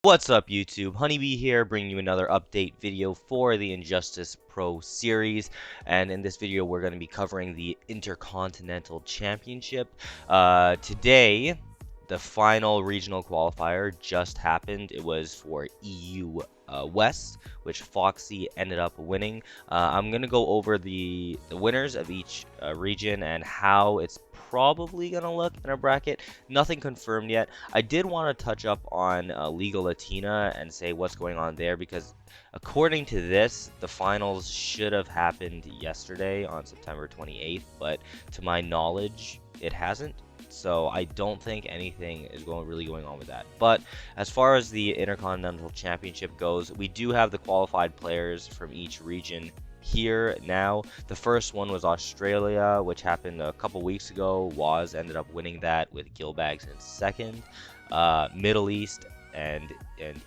What's up, YouTube? Honeybee here, bringing you another update video for the Injustice Pro Series. And in this video, we're going to be covering the Intercontinental Championship. Today, the final regional qualifier just happened. It was for EU West, which Foxy ended up winning. I'm going to go over the winners of each region and how it's probably going to look in a bracket. Nothing confirmed yet. I did want to touch up on Liga Latina and say what's going on there, because according to this, the finals should have happened yesterday on September 28th, but to my knowledge, it hasn't. So I don't think anything is really going on with that. But as far as the Intercontinental Championship goes, we do have the qualified players from each region here now. The first one was Australia, which happened a couple weeks ago. Waz ended up winning that with Gilbags in second. Middle East and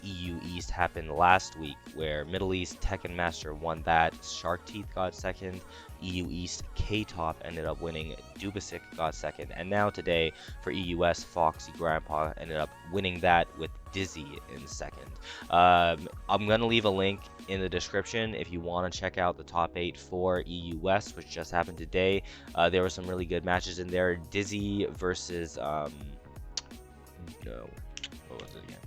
EU East happened last week, where Middle East Tekken Master won that. Shark Teeth got second. EU East K-Top ended up winning. Dubasic got second. And now today for EUS, Foxy Grandpa ended up winning that with Dizzy in second. I'm going to leave a link in the description if you want to check out the top 8 for EU West, which just happened today. There were some really good matches in there. Dizzy versus what was it again?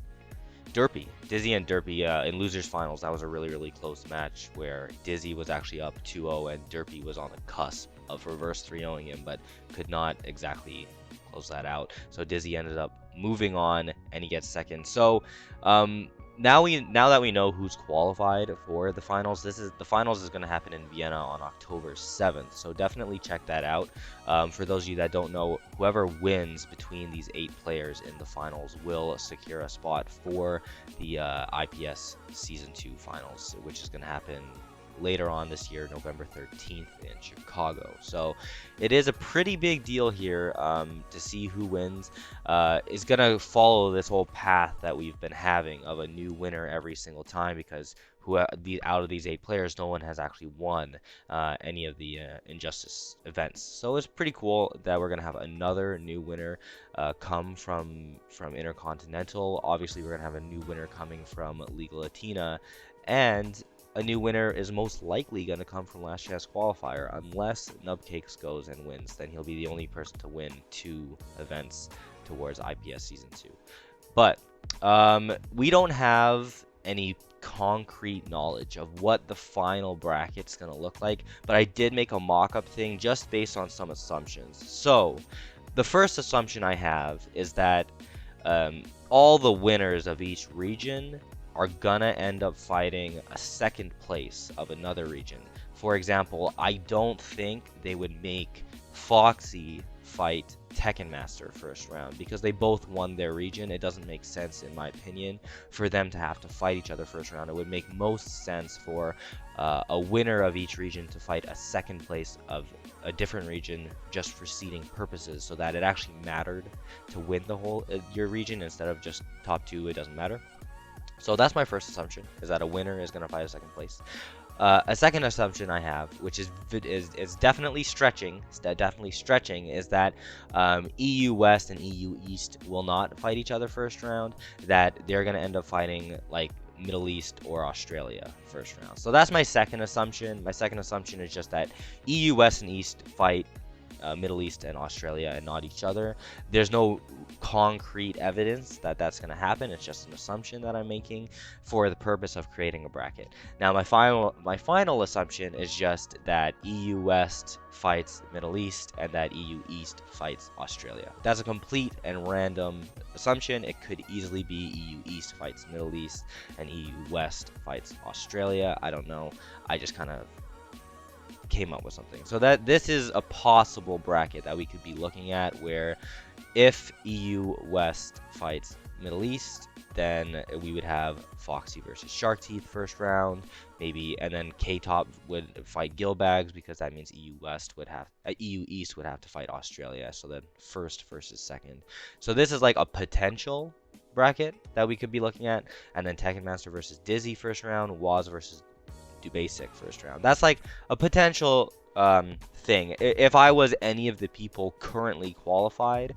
Derpy. Dizzy and Derpy in losers finals. That was a really close match where Dizzy was actually up 2-0 and Derpy was on the cusp of reverse 3-0ing him, but could not exactly close that out. So Dizzy ended up moving on and he gets second. So now that we know who's qualified for the finals, the finals is going to happen in Vienna on October 7th. So definitely check that out. For those of you that don't know, whoever wins between these 8 players in the finals will secure a spot for the IPS Season 2 finals, which is going to happen later on this year, November 13th in Chicago. So it is a pretty big deal here to see who wins. It's gonna follow this whole path that we've been having of a new winner every single time, because out of these 8 players, no one has actually won any of the Injustice events. So it's pretty cool that we're gonna have another new winner come from Intercontinental. Obviously, we're gonna have a new winner coming from Liga Latina, and a new winner is most likely going to come from Last Chance Qualifier, unless Nubcakes goes and wins. Then he'll be the only person to win 2 events towards IPS Season 2. But we don't have any concrete knowledge of what the final bracket's going to look like, but I did make a mock-up thing just based on some assumptions. So the first assumption I have is that all the winners of each region are gonna end up fighting a second place of another region. For example, I don't think they would make Foxy fight Tekken Master first round, because they both won their region. It doesn't make sense, in my opinion, for them to have to fight each other first round. It would make most sense for a winner of each region to fight a second place of a different region, just for seeding purposes, so that it actually mattered to win the whole your region instead of just top 2. It doesn't matter. So that's my first assumption, is that a winner is going to fight a second place. A second assumption I have, which is definitely stretching, is that EU West and EU East will not fight each other first round. That they're going to end up fighting like Middle East or Australia first round. So that's my second assumption. My second assumption is just that EU West and East fight Middle East and Australia and not each other. There's no concrete evidence that that's going to happen. It's just an assumption that I'm making for the purpose of creating a bracket. Now my final assumption is just that EU West fights Middle East and that EU East fights Australia. That's a complete and random assumption. It could easily be EU East fights Middle East and EU West fights Australia. I don't know. I just kind of came up with something. So that this is a possible bracket that we could be looking at, where if EU West fights Middle East, then we would have Foxy versus Shark Teeth first round, maybe, and then K-Top would fight Gilbags, because that means EU East would have to fight Australia. So then first versus second. So this is like a potential bracket that we could be looking at, and then Tekken Master versus Dizzy first round, Waz versus Basic first round. That's like a potential thing. If I was any of the people currently qualified,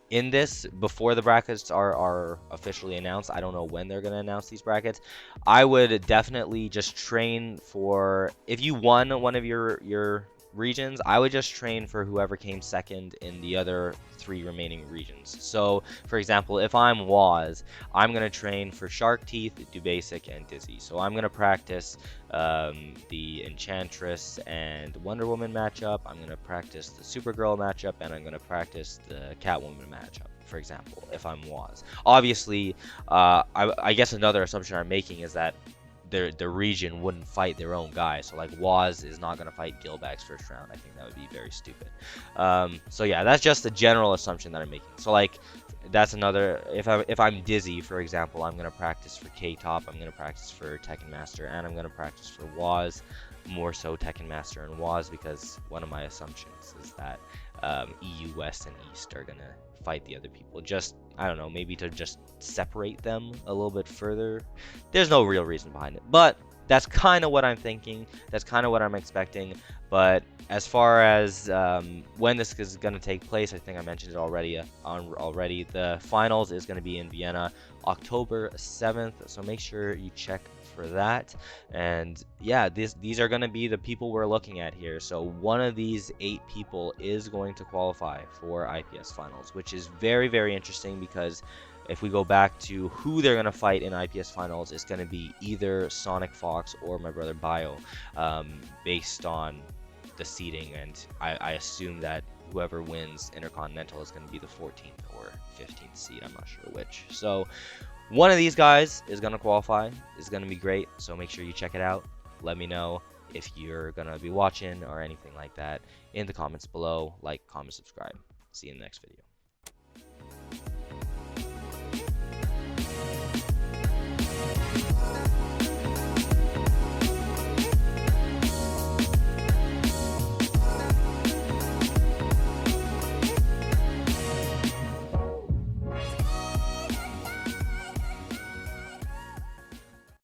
in this, before the brackets are officially announced, I don't know when they're going to announce these brackets. I would definitely just train for, if you won one of your regions, I would just train for whoever came second in the other 3 remaining regions. So, for example, if I'm Waz, I'm going to train for Shark Teeth, Do Basic, and Dizzy. So I'm going to practice the Enchantress and Wonder Woman matchup. I'm going to practice the Supergirl matchup, and I'm going to practice the Catwoman matchup, for example, if I'm Waz. Obviously, I guess another assumption I'm making is that the region wouldn't fight their own guy. So like Waz is not gonna fight Gilbag's first round. I think that would be very stupid. So yeah, that's just a general assumption that I'm making. So like that's another. If I'm Dizzy, for example, I'm gonna practice for K-Top. I'm gonna practice for Tekken Master, and I'm gonna practice for Waz. More so Tekken Master and Waz, because one of my assumptions is that EU West and East are gonna fight the other people. Just, I don't know, maybe to just separate them a little bit further. There's no real reason behind it, but that's kind of what I'm thinking. That's kind of what I'm expecting. But as far as when this is going to take place, I think I mentioned it already. Already, the finals is going to be in Vienna, October 7th. So make sure you check for that. And yeah, these are going to be the people we're looking at here. So one of these 8 people is going to qualify for IPS finals, which is very, very interesting, because if we go back to who they're going to fight in IPS finals, it's going to be either Sonic Fox or my brother Bio, based on the seeding. And I assume that whoever wins Intercontinental is going to be the 14th or 15th seed. I'm not sure which. So one of these guys is going to qualify. It's going to be great. So make sure you check it out. Let me know if you're going to be watching or anything like that in the comments below. Like, comment, subscribe. See you in the next video.